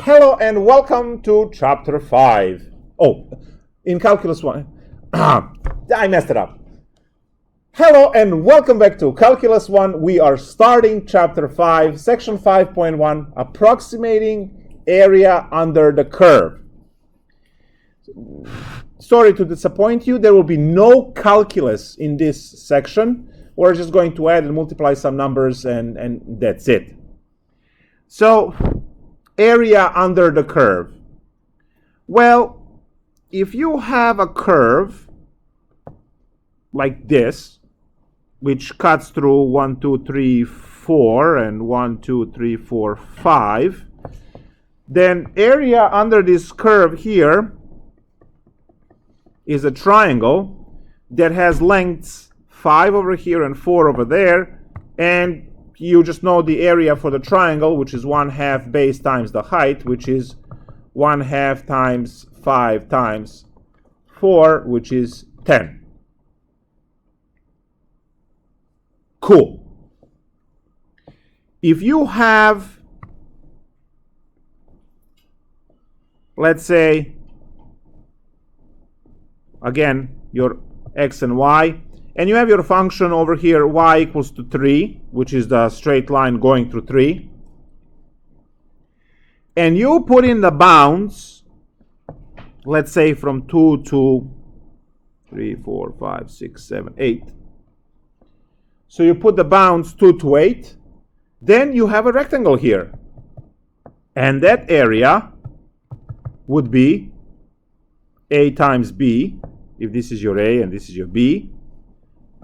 Hello and welcome to Chapter 5. Oh, in Calculus 1. I messed it up. Hello and welcome back to Calculus 1. We are starting Chapter 5, Section 5.1, Approximating Area under the Curve. Sorry to disappoint you, there will be no calculus in this section. We're just going to add and multiply some numbers and that's it. So, area under the curve. Well, if you have a curve like this, which cuts through 1, 2, 3, 4, and 1, 2, 3, 4, 5, then area under this curve here is a triangle that has lengths 5 over here and 4 over there, and you just know the area for the triangle, which is 1/2 base times the height, which is 1/2 times 5 times 4, which is 10. Cool. If you have, let's say, again, your x and y, and you have your function over here, y equals to 3, which is the straight line going through 3. And you put in the bounds, let's say from 2 to 3, 4, 5, 6, 7, 8. So you put the bounds 2 to 8. Then you have a rectangle here. And that area would be a times b, if this is your a and this is your b,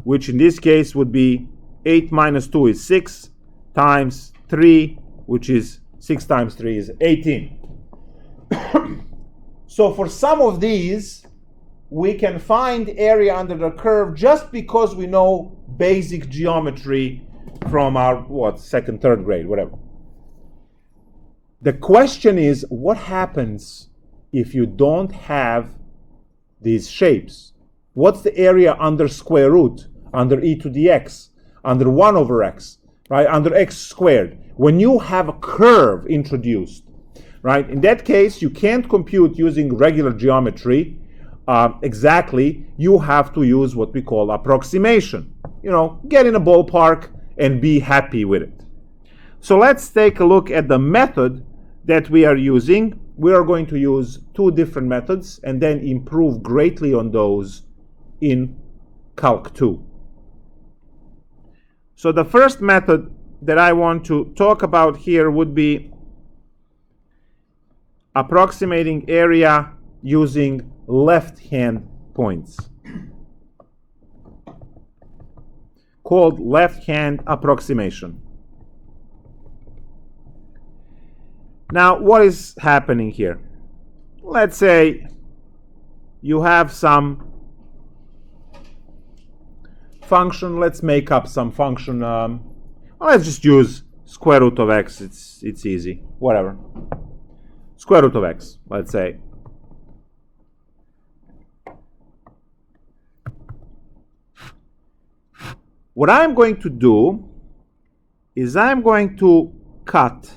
which in this case would be 8 minus 2 is 6, times 3, which is 6 times 3 is 18. So for some of these, we can find area under the curve just because we know basic geometry from our, second, third grade, whatever. The question is, what happens if you don't have these shapes? What's the area under square root, under e to the x, under 1 over x, right, under x squared? When you have a curve introduced, right, in that case, you can't compute using regular geometry exactly. You have to use what we call approximation. You know, get in a ballpark and be happy with it. So let's take a look at the method that we are using. We are going to use 2 different methods and then improve greatly on those in Calc 2. So the first method that I want to talk about here would be approximating area using left-hand points, called left-hand approximation. Now, what is happening here? Let's say you have some function. Let's make up some function. Let's just use square root of x. It's easy. Whatever. Square root of x, let's say. What I'm going to do is I'm going to cut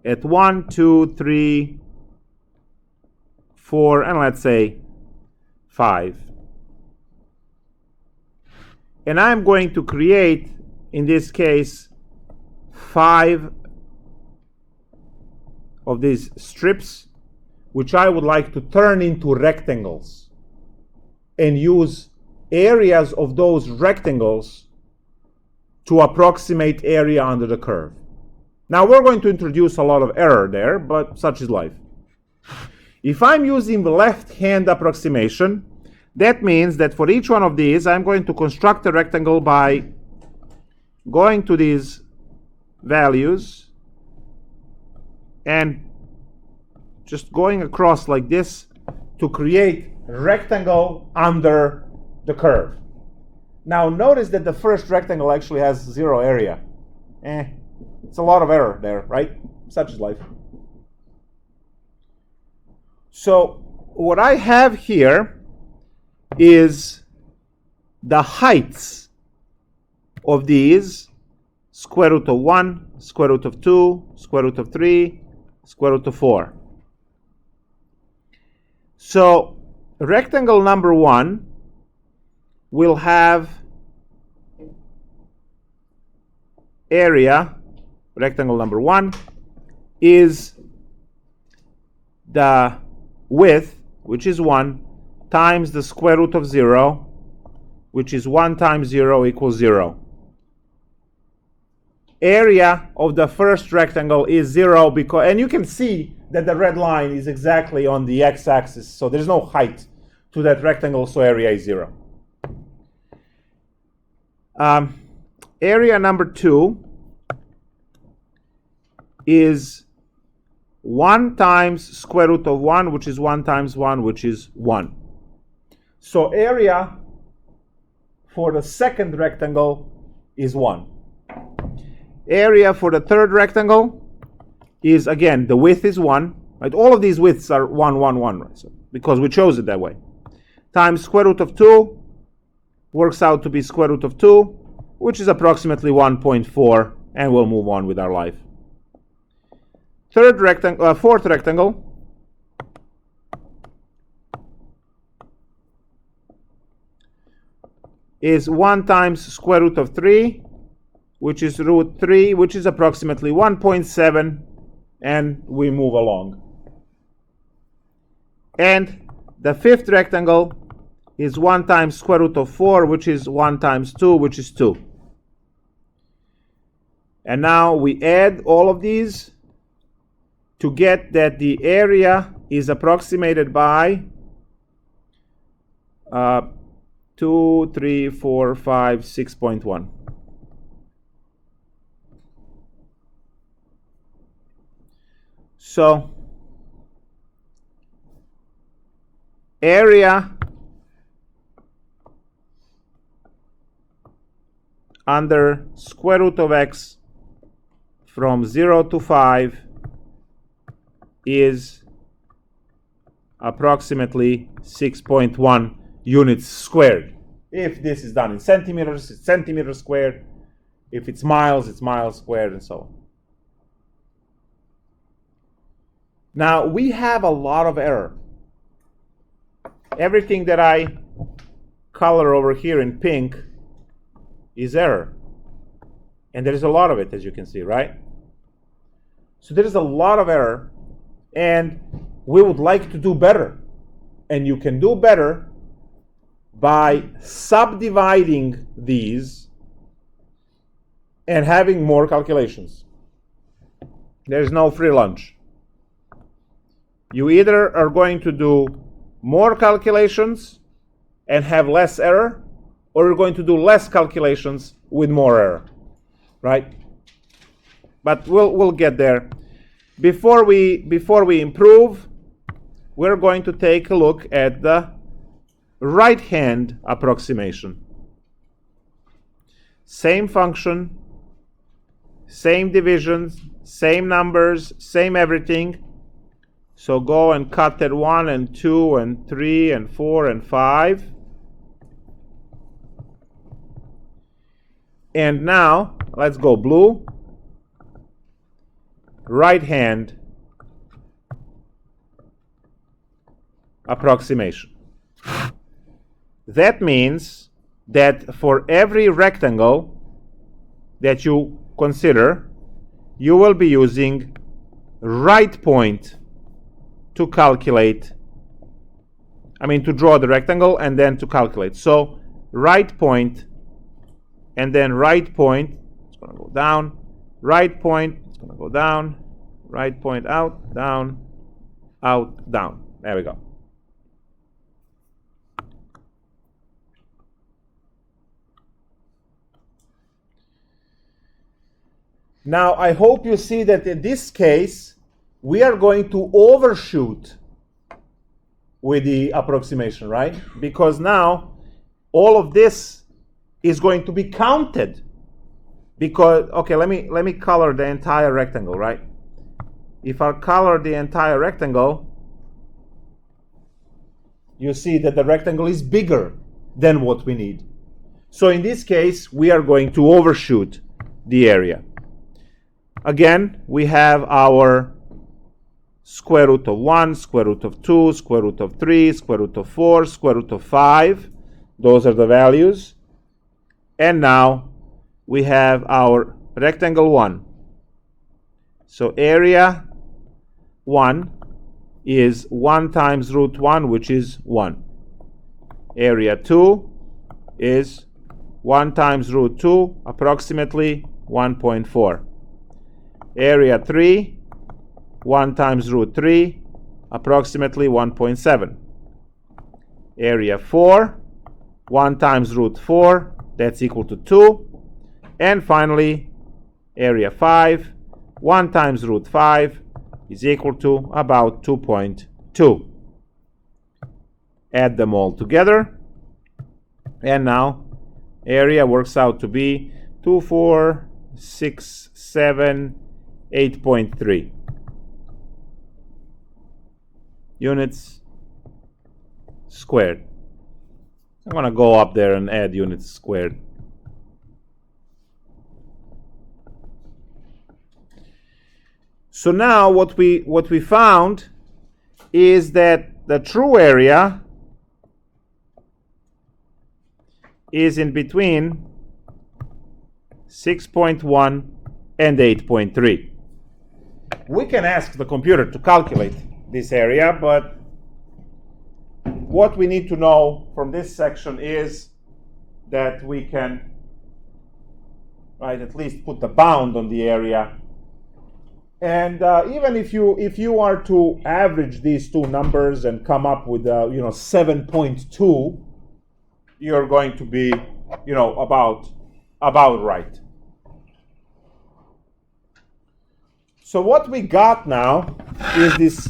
at 1, 2, 3, 4, and let's say 5. And I'm going to create, in this case, 5 of these strips, which I would like to turn into rectangles and use areas of those rectangles to approximate area under the curve. Now we're going to introduce a lot of error there, but such is life. If I'm using the left-hand approximation, that means that for each one of these, I'm going to construct a rectangle by going to these values and just going across like this to create a rectangle under the curve. Now notice that the first rectangle actually has 0 area. It's a lot of error there, right? Such is life. So what I have here is the heights of these square root of 1, square root of 2, square root of 3, square root of 4. So rectangle number 1 will have area, rectangle number 1 is the width, which is 1, times the square root of 0, which is 1 times 0 equals 0. Area of the first rectangle is 0 because, and you can see that the red line is exactly on the x-axis, so there's no height to that rectangle, so area is 0. Area number 2 is 1 times square root of 1, which is 1 times 1, which is 1. So area for the second rectangle is 1. Area for the third rectangle is, again, the width is 1. Right? All of these widths are 1, 1, 1, right? So, because we chose it that way. Times square root of 2 works out to be square root of 2, which is approximately 1.4, and we'll move on with our life. Fourth rectangle is 1 times square root of 3, which is root 3, which is approximately 1.7, and we move along. And the fifth rectangle is 1 times square root of 4, which is 1 times 2, which is 2. And now we add all of these to get that the area is approximated by 2, 3, 4, 5, 6.1. So area under square root of x from 0 to 5 is approximately 6.1 units squared. If this is done in centimeters, it's centimeters squared. If it's miles squared, and so on. Now, we have a lot of error. Everything that I color over here in pink is error. And there is a lot of it, as you can see, right? So there is a lot of error, and we would like to do better. And you can do better by subdividing these and having more calculations. There's no free lunch. You either are going to do more calculations and have less error, or you're going to do less calculations with more error, right? But we'll get there. Before we improve, we're going to take a look at the right-hand approximation. Same function, same divisions, same numbers, same everything. So go and cut at 1 and 2 and 3 and 4 and 5. And now, let's go blue. Right hand approximation. That means that for every rectangle that you consider, you will be using right point to calculate, to draw the rectangle and then to calculate. So right point and then right point, it's going to go down, right point, it's going to go down, right point out, down, out, down. There we go. Now I hope you see that in this case we are going to overshoot with the approximation, right? Because now all of this is going to be counted. Because, okay, let me color the entire rectangle, right? If I color the entire rectangle, you see that the rectangle is bigger than what we need. So in this case, we are going to overshoot the area. Again, we have our square root of 1, square root of 2, square root of 3, square root of 4, square root of 5. Those are the values. And now we have our rectangle 1. So area 1 is 1 times root 1, which is 1. Area 2 is 1 times root 2, approximately 1.4. Area 3, 1 times root 3, approximately 1.7. Area 4, 1 times root 4, that's equal to 2. And finally, area 5, 1 times root 5 is equal to about 2.2. Add them all together, and now area works out to be 2, 4, 6, 7, 8.3 units squared. I'm going to go up there and add units squared. So now what we found is that the true area is in between 6.1 and 8.3. We can ask the computer to calculate this area, but what we need to know from this section is that we can, right, at least put the bound on the area. And even if you are to average these two numbers and come up with 7.2, you're going to be about right. So what we got now is this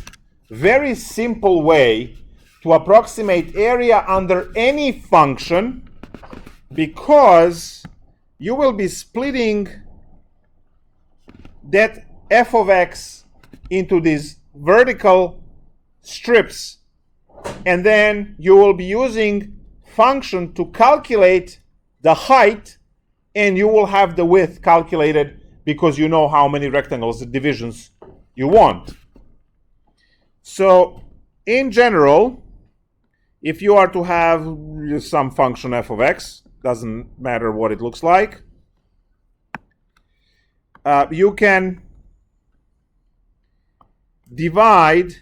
very simple way to approximate area under any function, because you will be splitting that f of x into these vertical strips, and then you will be using function to calculate the height, and you will have the width calculated because you know how many rectangles, the divisions you want. So in general, if you are to have some function f of x, doesn't matter what it looks like, you can divide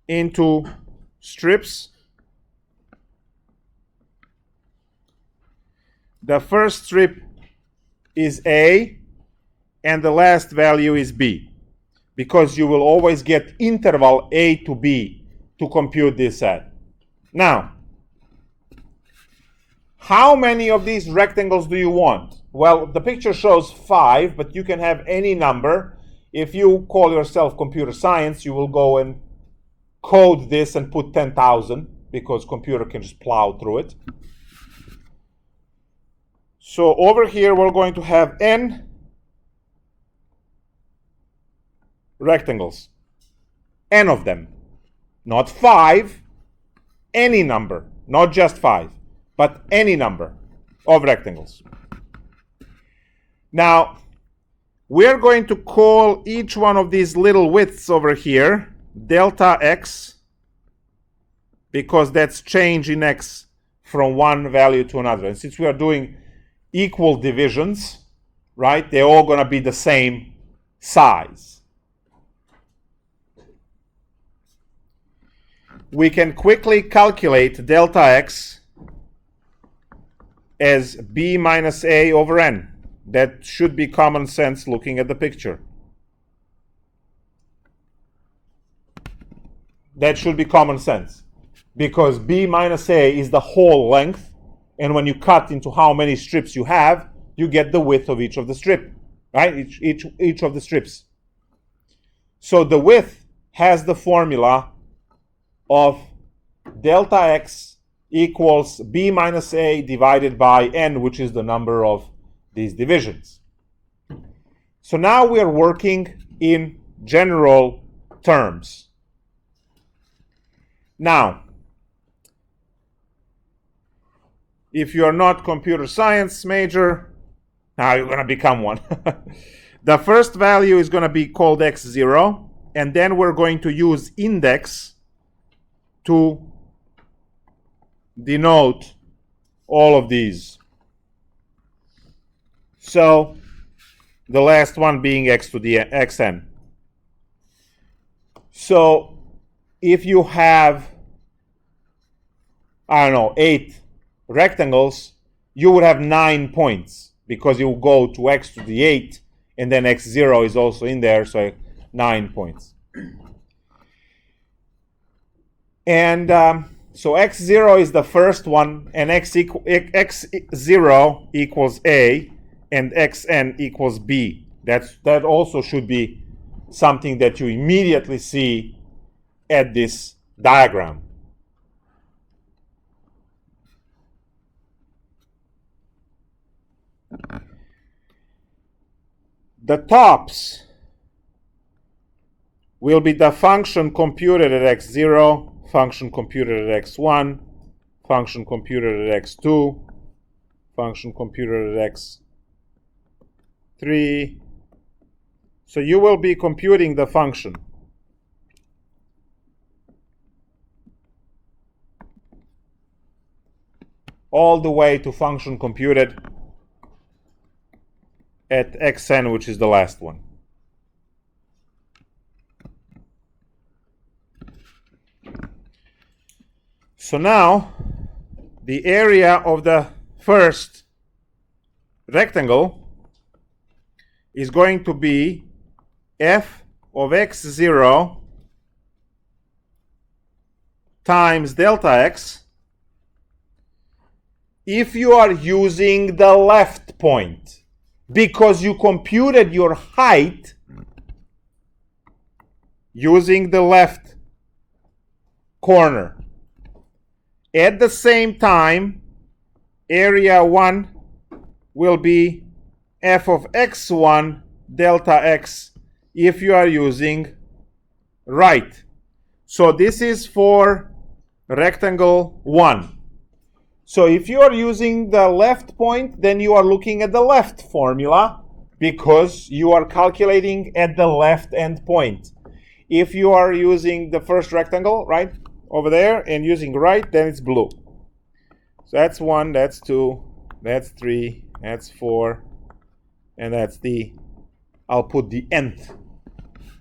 into strips. The first strip is A, and the last value is B, because you will always get interval A to B to compute this at. Now, how many of these rectangles do you want? Well, the picture shows 5, but you can have any number. If you call yourself computer science, you will go and code this and put 10,000, because computer can just plow through it. So over here, we're going to have n rectangles, n of them, not 5, any number, not just 5, but any number of rectangles. Now, we're going to call each one of these little widths over here delta x, because that's change in x from one value to another. And since we are doing equal divisions, right, they're all going to be the same size. We can quickly calculate delta x as b minus a over n. That should be common sense looking at the picture. That should be common sense, because b minus a is the whole length, and when you cut into how many strips you have, you get the width of each of the strip, right? Each of the strips. So the width has the formula of delta x equals b minus a divided by n, which is the number of these divisions. So now we are working in general terms. Now, If you are not computer science major, now you're going to become one. The first value is going to be called x0, and then we're going to use index to denote all of these. So the last one being x to the xn. So if you have, I don't know, 8 rectangles, you would have 9 points, because you go to x to the 8, and then x0 is also in there, so 9 points. And so x0 is the first one, and x0 equals a, and xn equals b. That also should be something that you immediately see at this diagram. The tops will be the function computed at x0, function computed at x1, function computed at x2, function computed at x3. So you will be computing the function. All the way to function computed at xn, which is the last one. So now, the area of the first rectangle is going to be f of x0 times delta x if you are using the left point, because you computed your height using the left corner. At the same time, area 1 will be f of x1 delta x if you are using right. So this is for rectangle 1. So if you are using the left point, then you are looking at the left formula, because you are calculating at the left end point. If you are using the first rectangle, right, over there, and using right, then it's blue. So that's 1, that's 2, that's 3, that's 4, and that's the, I'll put the nth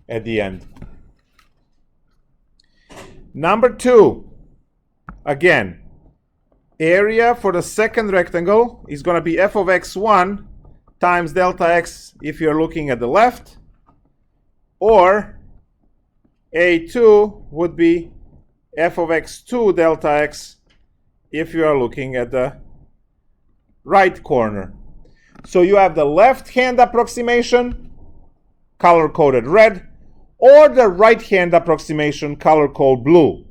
at the end. Number 2, again, area for the second rectangle is going to be f of x1 times delta x if you're looking at the left, or a2 would be f of x2 delta x if you are looking at the right corner. So you have the left hand approximation, color coded red, or the right hand approximation, color coded blue.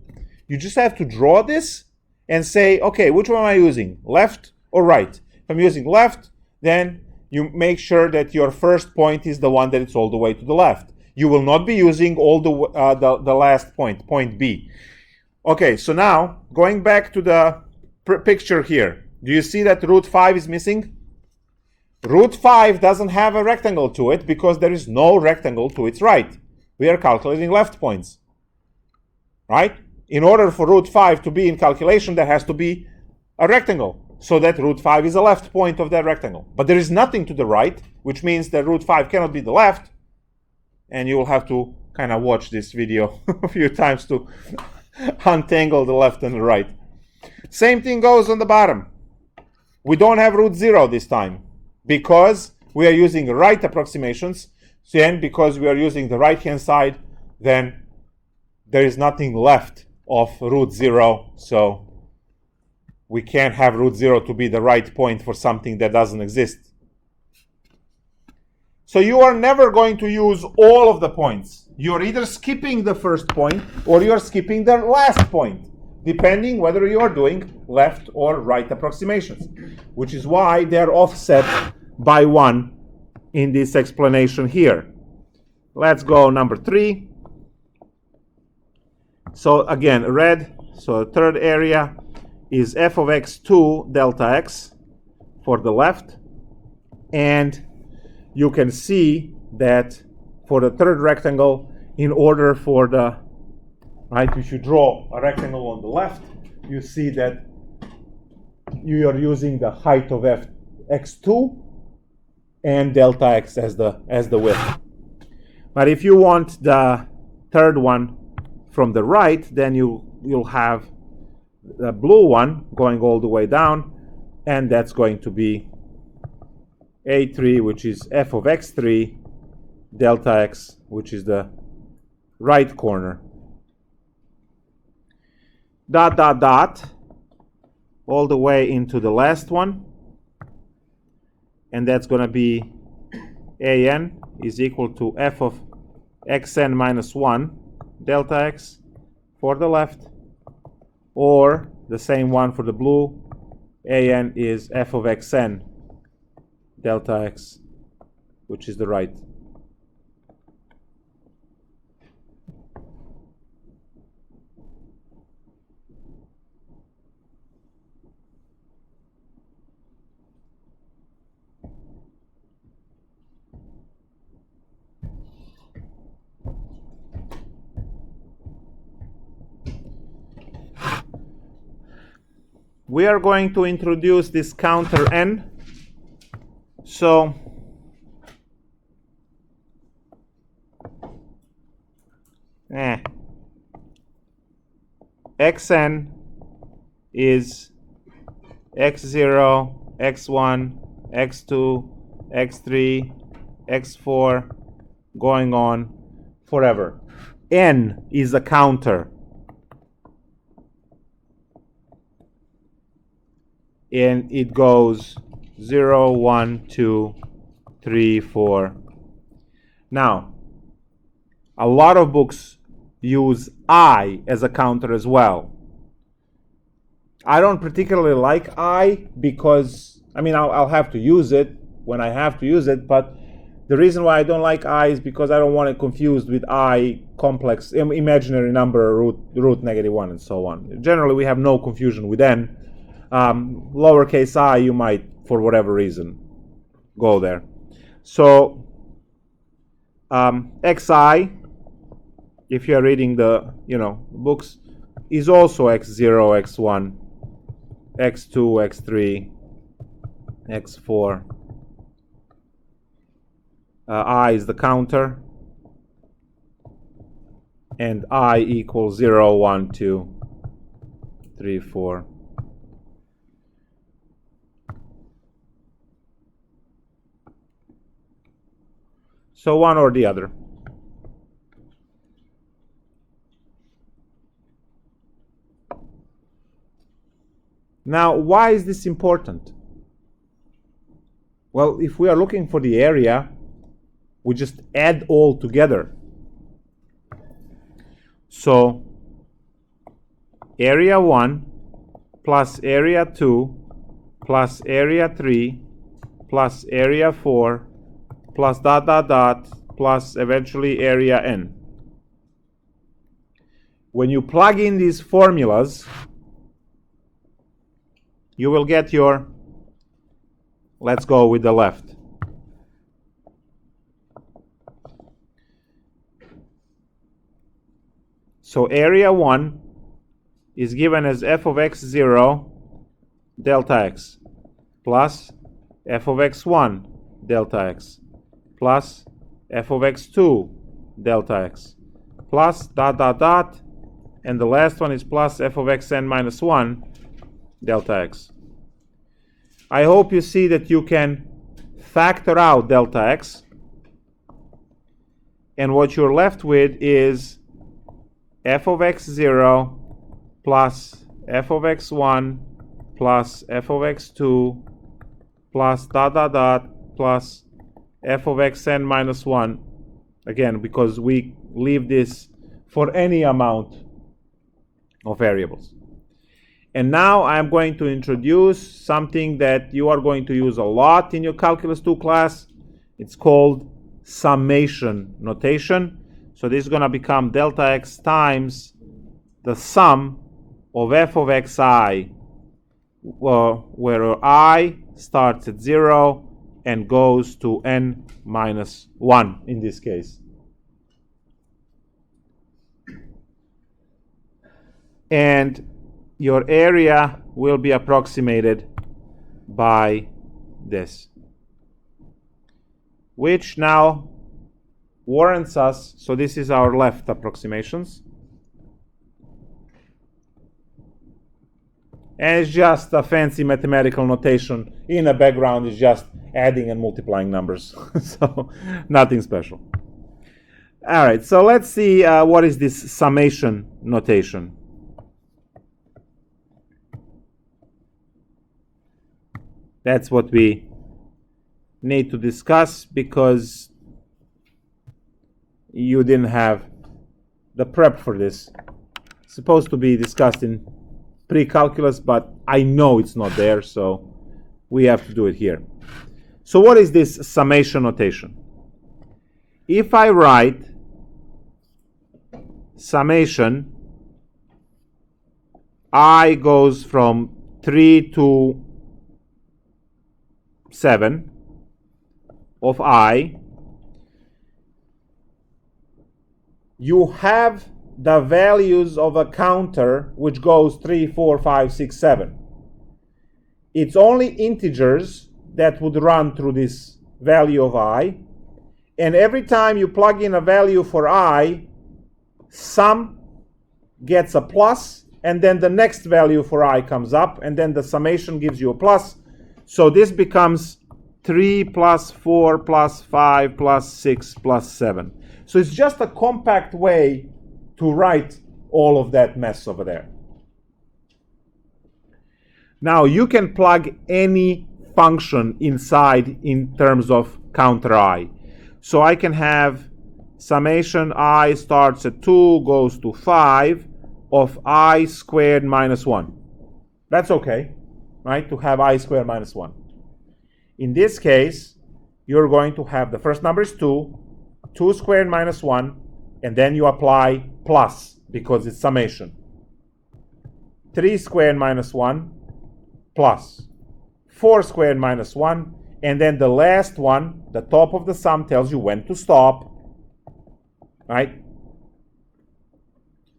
You just have to draw this and say, okay, which one am I using, left or right? If I'm using left, then you make sure that your first point is the one that is all the way to the left. You will not be using all the last point, point B. Okay, so now, going back to the picture here, do you see that root 5 is missing? Root 5 doesn't have a rectangle to it because there is no rectangle to its right. We are calculating left points, right? In order for root 5 to be in calculation, there has to be a rectangle, so that root 5 is the left point of that rectangle. But there is nothing to the right, which means that root 5 cannot be the left, and you will have to kind of watch this video a few times to untangle the left and the right. Same thing goes on the bottom. We don't have root 0 this time, because we are using right approximations, and because we are using the right hand side, then there is nothing left of root 0, so we can't have root 0 to be the right point for something that doesn't exist. So you are never going to use all of the points. You're either skipping the first point or you're skipping the last point, depending whether you are doing left or right approximations, which is why they're offset by 1 in this explanation here. Let's go number 3. So again, red, so the third area is f of x2 delta x for the left, and you can see that for the third rectangle, in order for the, right, if you draw a rectangle on the left, you see that you are using the height of x2 and delta x as the width. But if you want the third one from the right, then you'll have the blue one going all the way down, and that's going to be a3, which is f of x3 delta x, which is the right corner. Dot, dot, dot, all the way into the last one, and that's going to be an is equal to f of xn minus 1 delta x for the left, or the same one for the blue, an is f of xn delta x, which is the right. We are going to introduce this counter n. So xn is x0, x1, x2, x3, x4, going on forever. N is a counter, and it goes 0, 1, 2, 3, 4. Now, a lot of books use I as a counter as well. I don't particularly like I because, I mean, I'll have to use it when I have to use it, but the reason why I don't like I is because I don't want it confused with I complex, imaginary number, root negative 1, and so on. Generally, we have no confusion with n. Lowercase I, you might, for whatever reason, go there. So xi, if you are reading the books, is also x0, x1, x2, x3, x4. I is the counter, and I equals 0, 1, 2, 3, 4. So one or the other. Now, why is this important? Well, if we are looking for the area, we just add all together. So area 1 plus area 2 plus area 3 plus area 4 plus dot dot dot plus eventually area n. When you plug in these formulas, you will get your, let's go with the left. So area 1 is given as f of x0 delta x plus f of x1 delta x plus f of x2 delta x plus dot dot dot, and the last one is plus f of xn minus 1 delta x. I hope you see that you can factor out delta x, and what you're left with is f of x0 plus f of x1 plus f of x2 plus dot dot dot plus f of xn minus 1, again, because we leave this for any amount of variables. And now I'm going to introduce something that you are going to use a lot in your Calculus 2 class. It's called summation notation. So this is going to become delta x times the sum of f of xi where I starts at 0 and goes to n minus 1 in this case. And your area will be approximated by this, which now warrants us, so this is our left approximations, and it's just a fancy mathematical notation. In the background is just adding and multiplying numbers, so nothing special. All right, so let's see what is this summation notation. That's what we need to discuss, because you didn't have the prep for this. It's supposed to be discussed in pre-calculus, but I know it's not there, so we have to do it here. So what is this summation notation? If I write summation, I goes from 3 to 7 of I, you have the values of a counter which goes 3, 4, 5, 6, 7. It's only integers that would run through this value of I, and every time you plug in a value for I, sum gets a plus, and then the next value for I comes up, and then the summation gives you a plus. So this becomes 3 plus 4 plus 5 plus 6 plus 7. So it's just a compact way to write all of that mess over there. Now you can plug any function inside in terms of counter I. So I can have summation I starts at 2, goes to 5 of I squared minus 1. That's okay, right? To have I squared minus 1. In this case, you're going to have the first number is 2, 2 squared minus 1, and then you apply plus because it's summation. 3 squared minus 1 plus 4 squared minus 1, and then the last one, the top of the sum, tells you when to stop, right?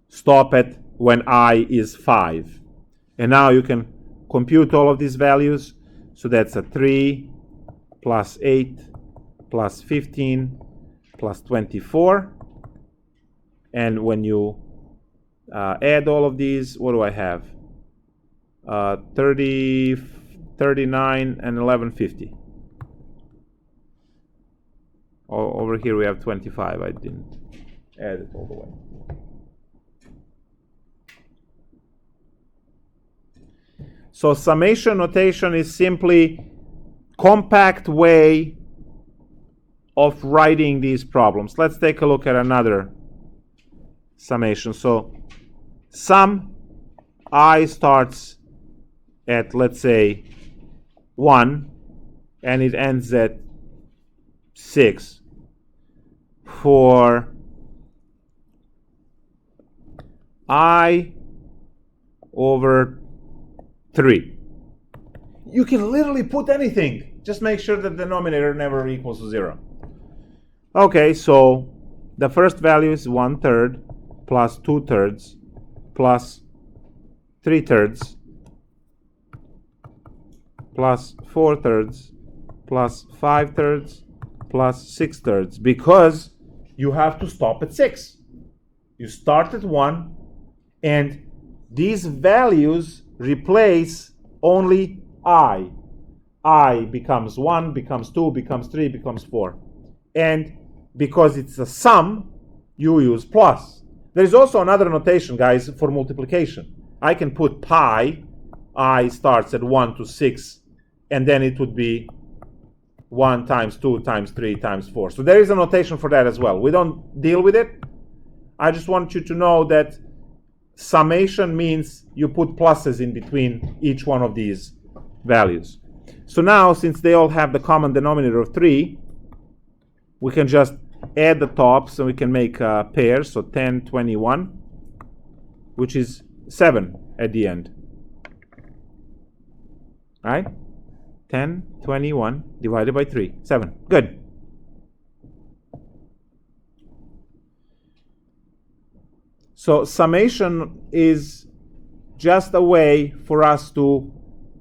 Stop at when I is 5. And now you can compute all of these values. So that's a 3 plus 8 plus 15 plus 24. And when you add all of these, what do I have? 30, 39, and 1150. Over here we have 25. I didn't add it all the way. So summation notation is simply compact way of writing these problems. Let's take a look at another summation. So sum I starts at, let's say, 1 and it ends at 6 for I over 3. You can literally put anything. Just make sure that the denominator never equals to 0. Okay, so the first value is 1/3 plus 2/3 plus 3/3 plus 4/3 plus 5/3 plus 6/3, because you have to stop at 6. You start at 1, and these values replace only I. I becomes 1, becomes 2, becomes 3, becomes 4. And because it's a sum, you use plus. There is also another notation, guys, for multiplication. I can put pi. I starts at 1 to 6, and then it would be 1 times 2 times 3 times 4. So there is a notation for that as well. We don't deal with it. I just want you to know that summation means you put pluses in between each one of these values. So now, since they all have the common denominator of 3, we can just add the tops and we can make pairs. So 10, 21, which is 7 at the end. right? 10, 21 divided by 3, 7. Good. So summation is just a way for us to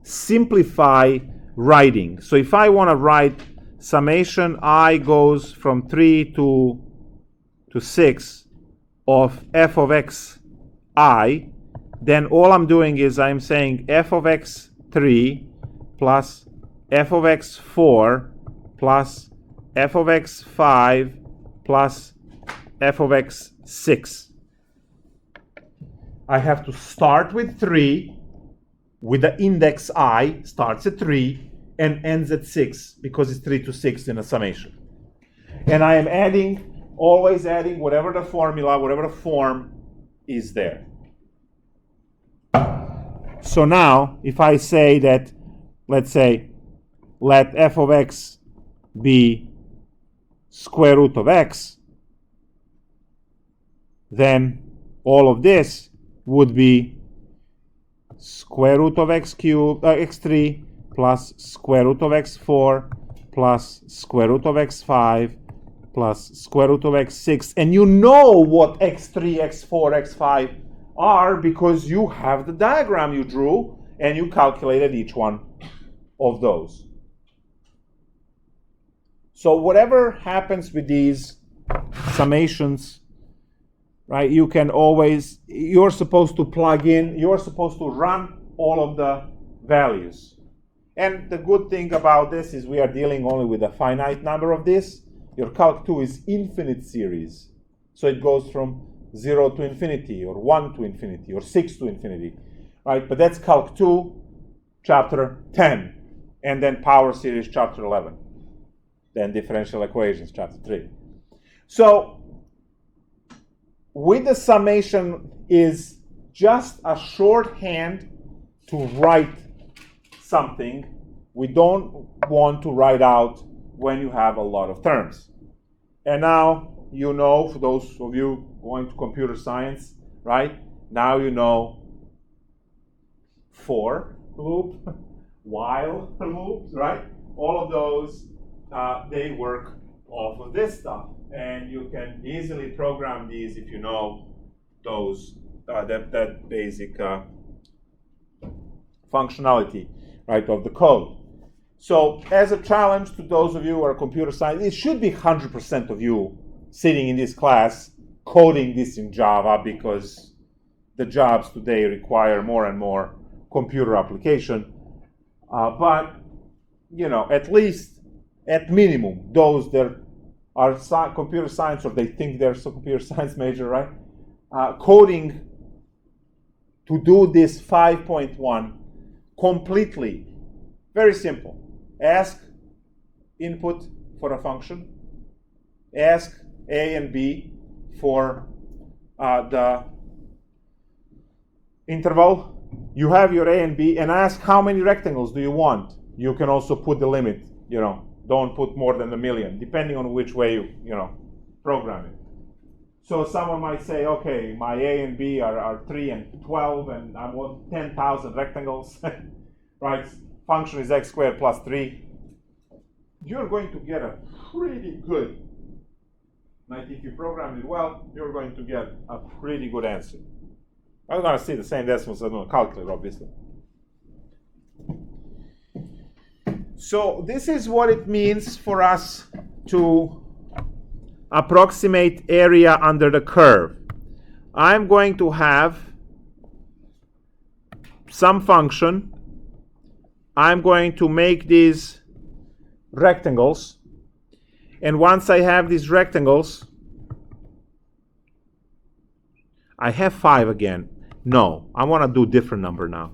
simplify writing. So if I want to write summation I goes from 3 to 6 of f of x I, then all I'm doing is I'm saying f of x 3 plus f of x 4 plus f of x 5 plus f of x 6. I have to start with 3, with the index I, starts at 3, and ends at 6, because it's 3 to 6 in a summation. And I am adding, always adding whatever the formula, whatever the form is there. So now, if I say that, let's say, let f of x be square root of x, then all of this would be square root of x cubed, x3 plus square root of x4 plus square root of x5 plus square root of x6. And you know what x3, x4, x5 are because you have the diagram you drew and you calculated each one of those. So whatever happens with these summations, right, you can always, you're supposed to plug in, you're supposed to run all of the values. And the good thing about this is we are dealing only with a finite number of this. Your Calc 2 is infinite series. So it goes from 0 to infinity, or 1 to infinity, or 6 to infinity, right? But that's Calc 2, chapter 10, and then power series, chapter 11. Then differential equations, chapter 3. So with the summation is just a shorthand to write something. We don't want to write out when you have a lot of terms. And now you know, for those of you going to computer science, right? Now you know for loop, while loops, right? All of those, they work off of this stuff. And you can easily program these if you know those that basic functionality, right, of the code. So as a challenge to those of you who are computer science, it should be 100% of you sitting in this class coding this in Java, because the jobs today require more and more computer application. But you know, at least, at minimum, those that are computer science, or they think they're a computer science major, right? Coding to do this 5.1 completely. Very simple. Ask input for a function. Ask A and B for the interval. You have your A and B, and ask how many rectangles do you want. You can also put the limit, you know. Don't put more than 1 million, depending on which way you program it. So someone might say, okay, my A and B are 3 and 12, and I want 10,000 rectangles, right? Function is x squared plus 3. You're going to get a pretty good, like if you program it well, you're going to get a pretty good answer. I'm going to see the same decimals as on a calculator, obviously. So this is what it means for us to approximate area under the curve. I'm going to have some function. I'm going to make these rectangles. And once I have these rectangles, I have 5 again. No, I want to do a different number now.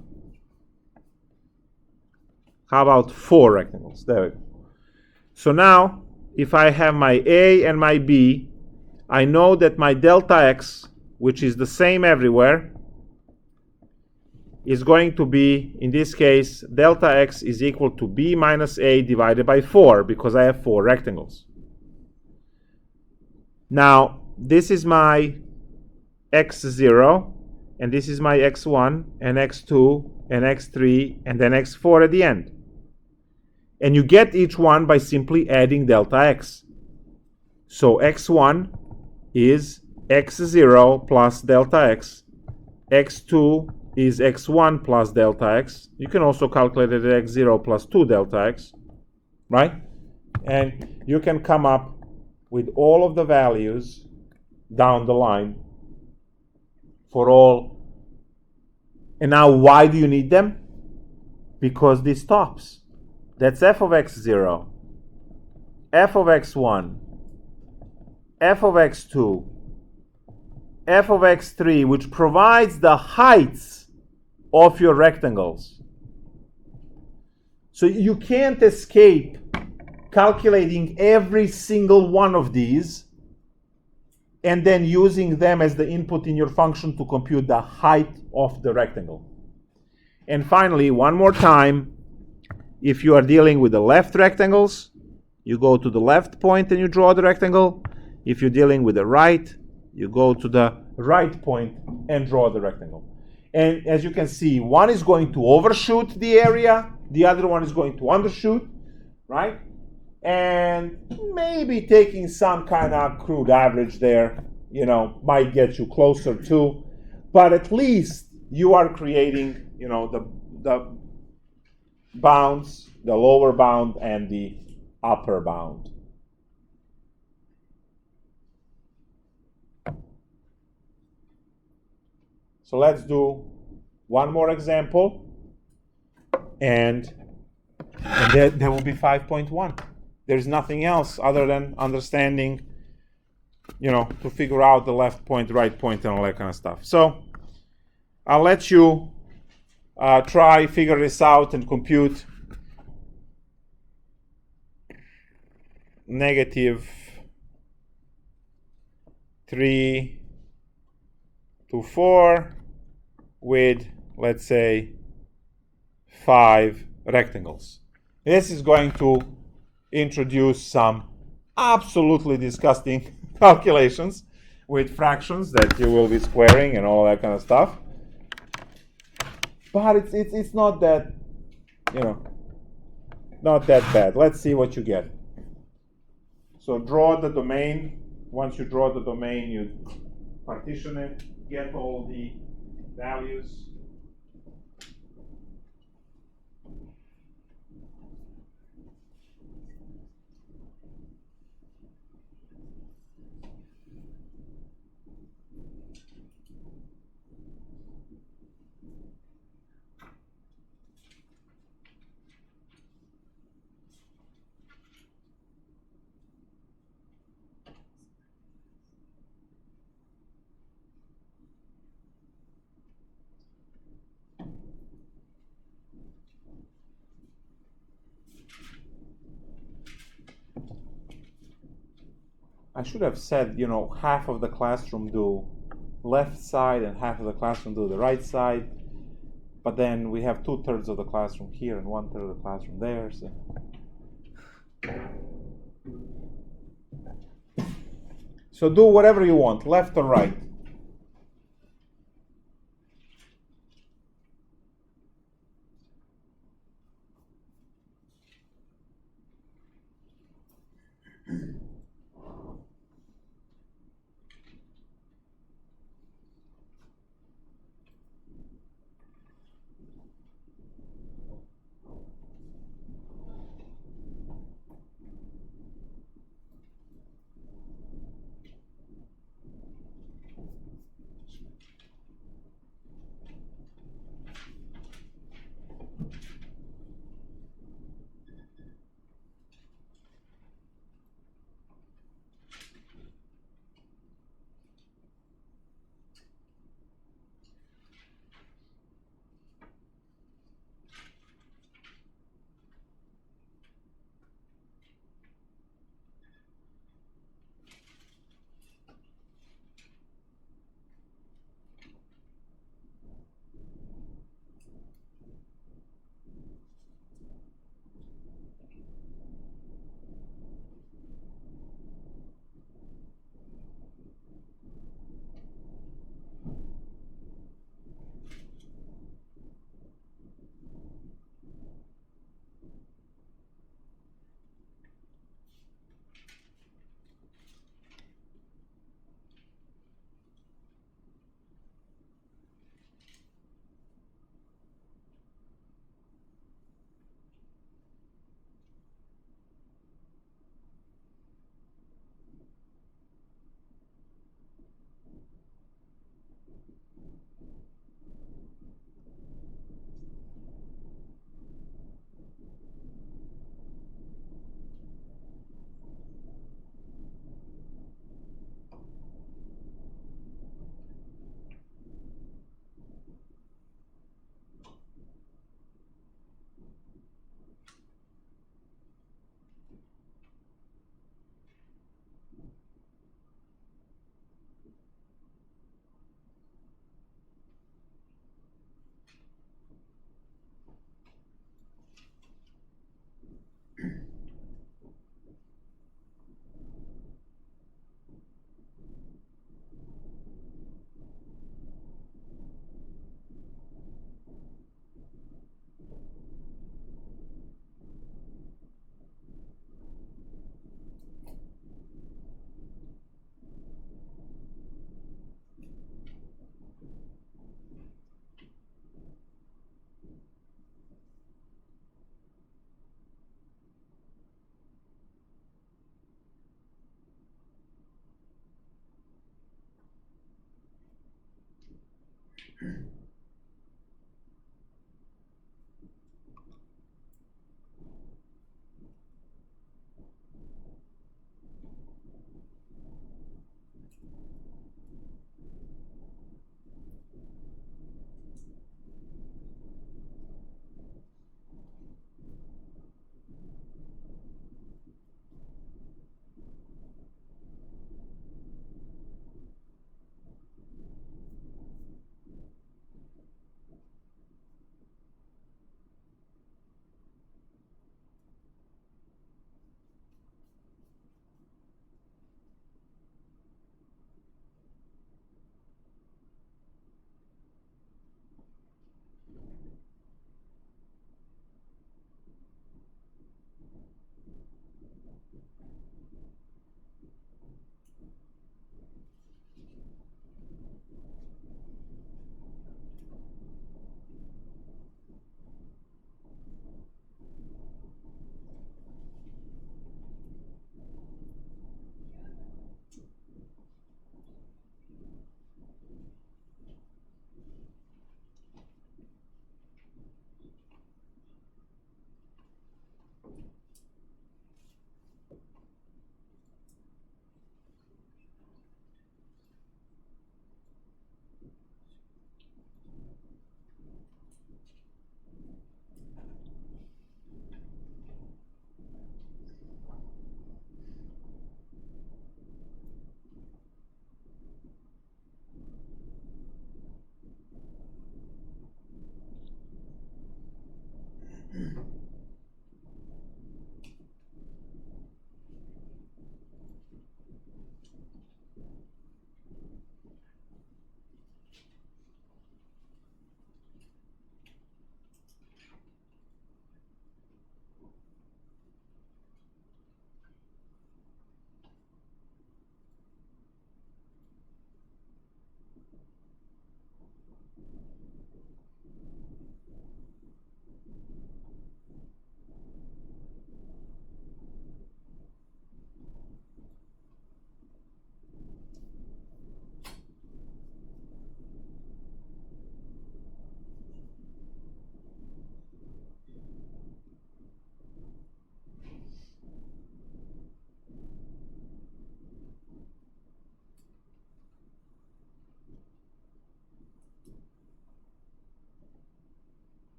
How about 4 rectangles? There we go. So now, if I have my A and my B, I know that my delta x, which is the same everywhere, is going to be, in this case, delta x is equal to B minus A divided by 4, because I have 4 rectangles. Now, this is my x0, and this is my x1 and x2 and x3 and then x4 at the end. And you get each one by simply adding delta x. So x1 is x0 plus delta x, x2 is x1 plus delta x. You can also calculate it at x0 plus 2 delta x, right? And you can come up with all of the values down the line for all. And now why do you need them? Because this stops. That's f of x0, f of x1, f of x2, f of x3, which provides the heights of your rectangles. So you can't escape calculating every single one of these and then using them as the input in your function to compute the height of the rectangle. And finally, one more time, if you are dealing with the left rectangles, you go to the left point and you draw the rectangle. If you're dealing with the right, you go to the right point and draw the rectangle. And as you can see, one is going to overshoot the area, the other one is going to undershoot, right? And maybe taking some kind of crude average there, might get you closer to, but at least you are creating, the bounds, the lower bound and the upper bound. So let's do one more example, and there will be 5.1. There's nothing else other than understanding, to figure out the left point, right point, and all that kind of stuff. So I'll let you try figure this out and compute -3 to 4 with, let's say, 5 rectangles. This is going to introduce some absolutely disgusting calculations with fractions that you will be squaring and all that kind of stuff. But it's not that, not that bad. Let's see what you get. So draw the domain. Once you draw the domain, you partition it, get all the values. I should have said, half of the classroom do left side and half of the classroom do the right side. But then we have 2/3 of the classroom here and 1/3 of the classroom there. So do whatever you want, left or right.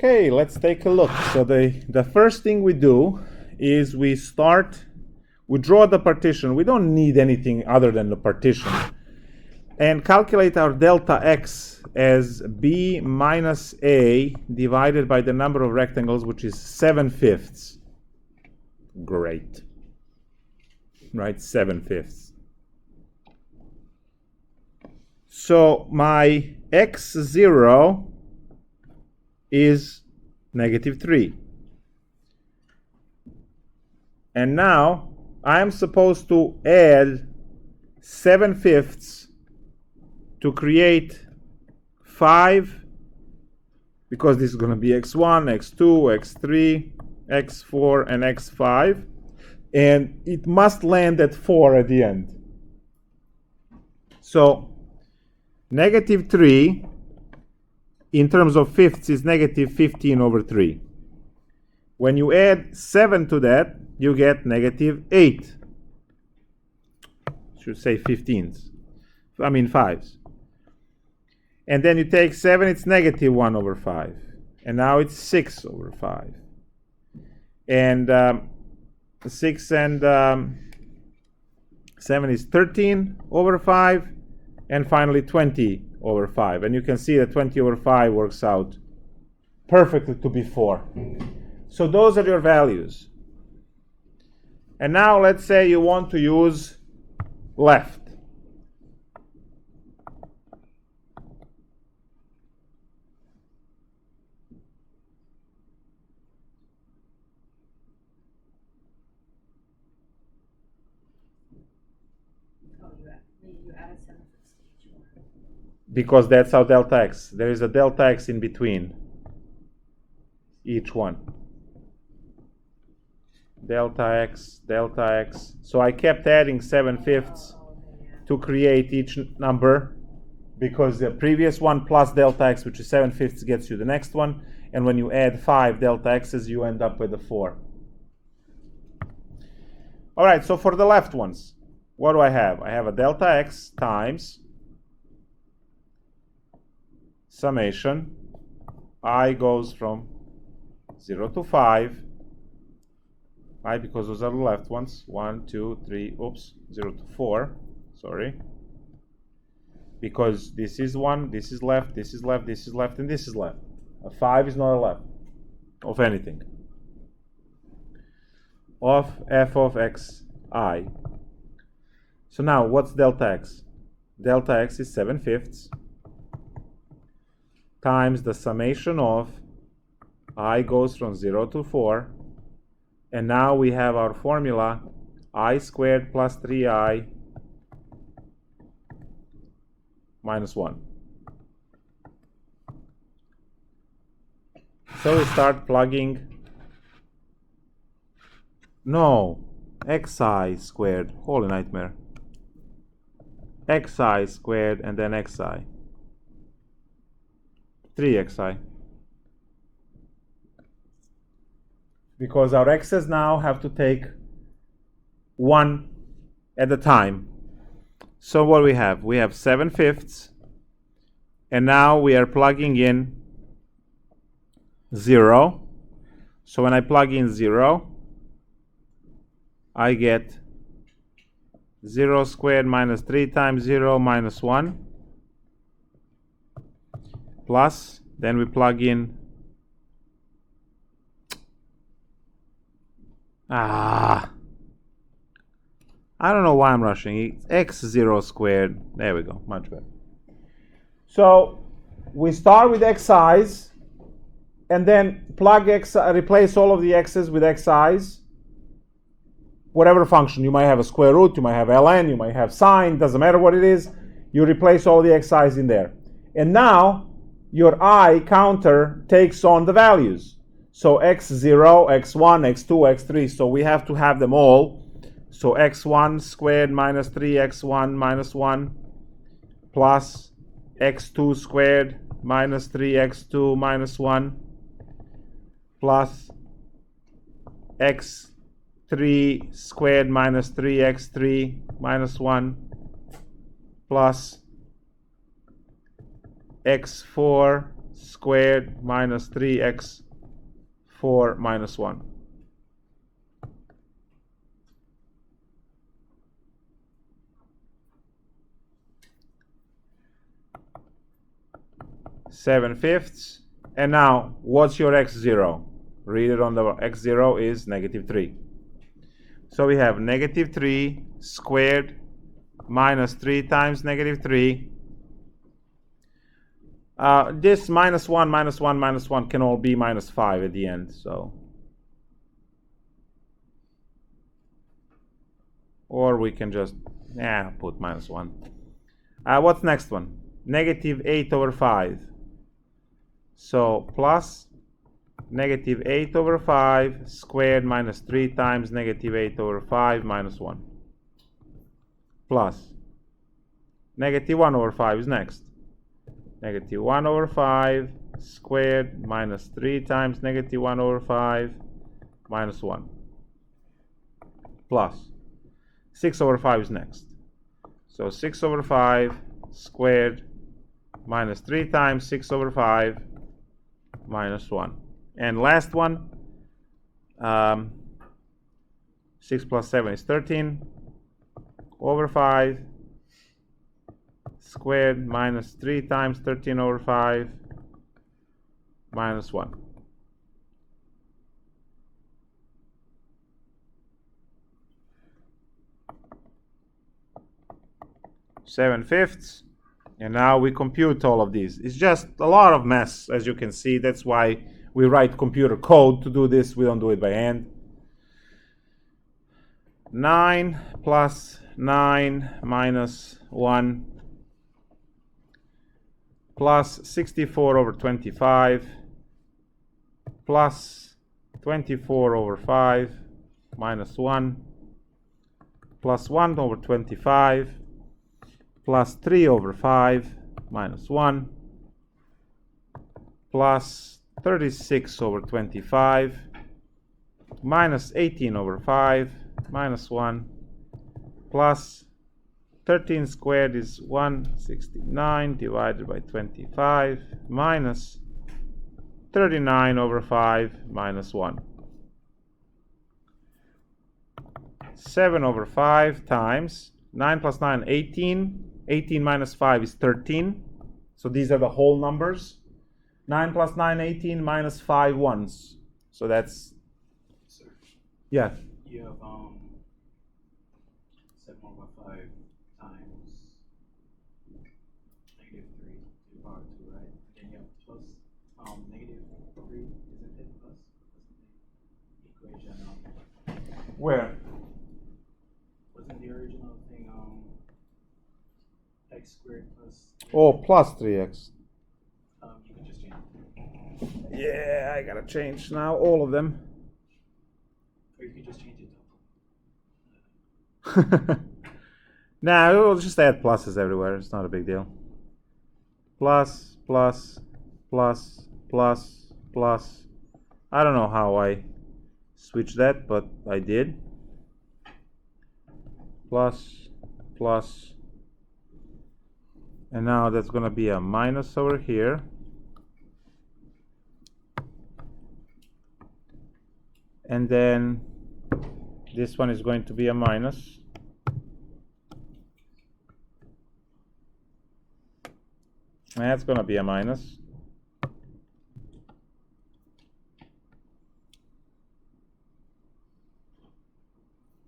Okay, let's take a look. So the first thing we do is we draw the partition. We don't need anything other than the partition. And calculate our delta x as b minus a divided by the number of rectangles, which is 7/5. Great. Right, 7/5. So my x0 is -3. And now I'm supposed to add 7/5 to create 5, because this is going to be x1, x2, x3, x4, and x5. And it must land at 4 at the end. So -3 in terms of fifths is -15/3. When you add 7 to that, you get -8. Should say 15s. I mean 5s. And then you take 7, it's -1/5. And now it's 6/5. And 6 and 7 is 13/5. And finally 20/5. And you can see that 20/5 works out perfectly to be 4. So those are your values. And now let's say you want to use left. Because that's our delta x. There is a delta x in between each one. Delta x, delta x. So I kept adding 7/5 to create each number, because the previous one plus delta x, which is 7/5, gets you the next one. And when you add 5 delta x's, you end up with a 4. All right, so for the left ones, what do I have? I have a delta x times summation. I goes from 0 to 5. Right, because those are the left ones. 1, 2, 3, 0 to 4. Sorry. Because this is 1, this is left, this is left, this is left, and this is left. A 5 is not a left of anything. Of f of xi. So now, what's delta x? Delta x is 7/5 times the summation of I goes from 0 to 4. And now we have our formula, I squared plus 3i minus 1. So we start plugging. No, xi squared, holy nightmare. Xi squared and then xi. 3xi. Because our x's now have to take 1 at a time. So what do we have? We have 7/5, and now we are plugging in 0. So when I plug in 0, I get 0 squared minus 3 times 0 minus 1, plus, then we plug in I don't know why I'm rushing. It's x0 squared. There we go. Much better. So we start with xi's and then plug x, replace all of the x's with xi's. Whatever function. You might have a square root, you might have ln, you might have sine, doesn't matter what it is. You replace all the xi's in there. And now your I counter takes on the values. So x0, x1, x2, x3. So we have to have them all. So x1 squared minus 3x1 minus 1 plus x2 squared minus 3x2 minus 1 plus x3 squared minus 3x3 minus 1 plus x4 squared minus 3x 4 minus 1. (7/5). And now, what's your x0? Read it on the x0 is -3. So we have -3 squared minus 3 times -3. This -1, -1, -1 can all be -5 at the end. So, or we can just put -1. What's next one? -8/5. So plus -8/5 squared minus 3 times -8/5 minus 1. Plus -1/5 is next. -1/5 squared minus 3 times -1/5 minus 1. Plus 6/5 is next. So 6/5 squared minus 3 times 6/5 minus 1. And last one, 6 plus 7 is 13/5 squared minus 3 times 13/5 minus 1. (7/5). And now we compute all of these. It's just a lot of mess, as you can see. That's why we write computer code to do this. We don't do it by hand. 9 plus 9 minus 1 plus 64/25 plus 24/5 minus 1 plus 1/25 plus 3/5 minus 1 plus 36/25 minus 18/5 minus 1 plus 13 squared is 169 divided by 25 minus 39/5 minus 1. 7/5 times 9 plus 9, 18. 18 minus 5 is 13. So these are the whole numbers. 9 plus 9, 18 minus 5 ones. So that's... Sir, yeah. you have 7/5 times -3 to the power 2, right? Then you have plus -3, isn't it? Plus the equation. Where? Wasn't the original thing x squared plus? Oh, plus 3x. You can just change it. Yeah, I gotta change now all of them. Or you can just change it. Nah, we'll just add pluses everywhere. It's not a big deal. Plus, plus, plus, plus, plus. I don't know how I switched that, but I did. Plus, plus. And now that's going to be a minus over here. And then this one is going to be a minus. And that's going to be a minus.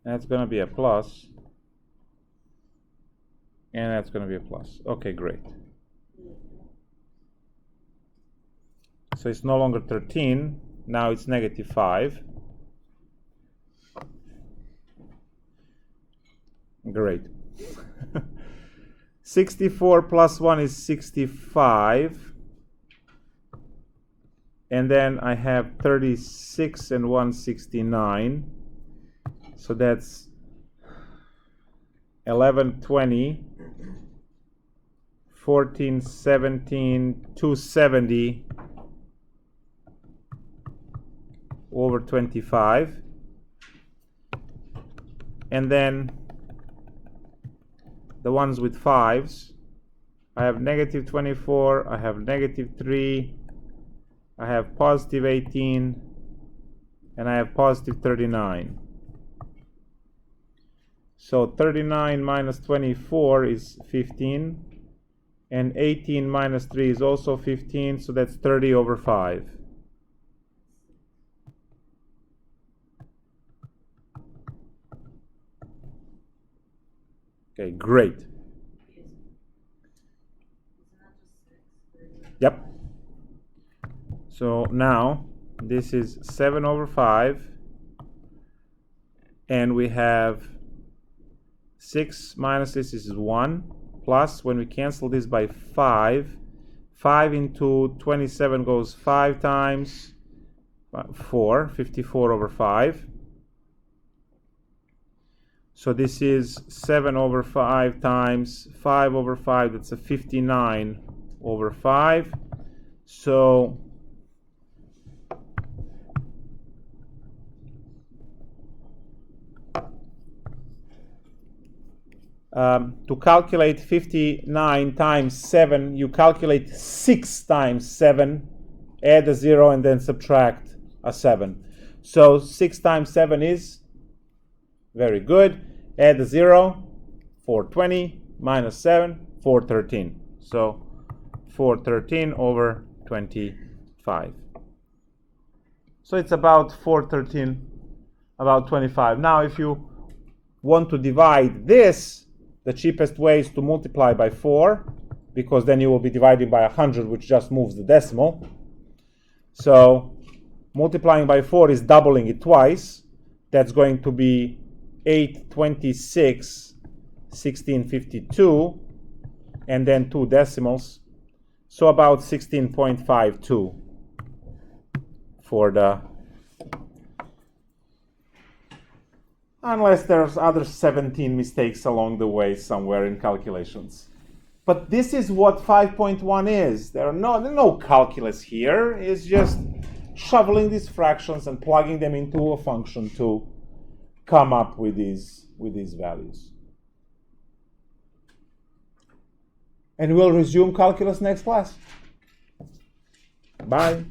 That's going to be a plus. And that's going to be a plus. Okay, great. So it's no longer 13. Now it's -5. Great. 64 plus 1 is 65. And then I have 36 and 169. So that's 11, 20, 14, 17, 270 over 25. And then the ones with 5s, I have -24, I have -3, I have positive 18, and I have positive 39. So 39 minus 24 is 15, and 18 minus 3 is also 15, so that's 30 over 5. Okay, great. Yep. So now this is 7 over 5, and we have 6 minus this is 1, plus when we cancel this by 5, 5 into 27 goes 5 times 4, 54 over 5. So this is 7 over 5 times 5 over 5, that's a 59 over 5. So to calculate 59 times 7, you calculate 6 times 7, add a 0, and then subtract a 7. So 6 times 7 is, very good, add a 0, 420, minus 7, 413. So 413 over 25. So it's about 413, about 25. Now if you want to divide this, the cheapest way is to multiply by 4, because then you will be dividing by 100, which just moves the decimal. So multiplying by 4 is doubling it twice. That's going to be 826, 1652, and then 2 decimals. So about 16.52 for the, unless there's other 17 mistakes along the way somewhere in calculations. But this is what 5.1 is. There are no calculus here. It's just shoveling these fractions and plugging them into a function to come up with these values. And we'll resume calculus next class. Bye.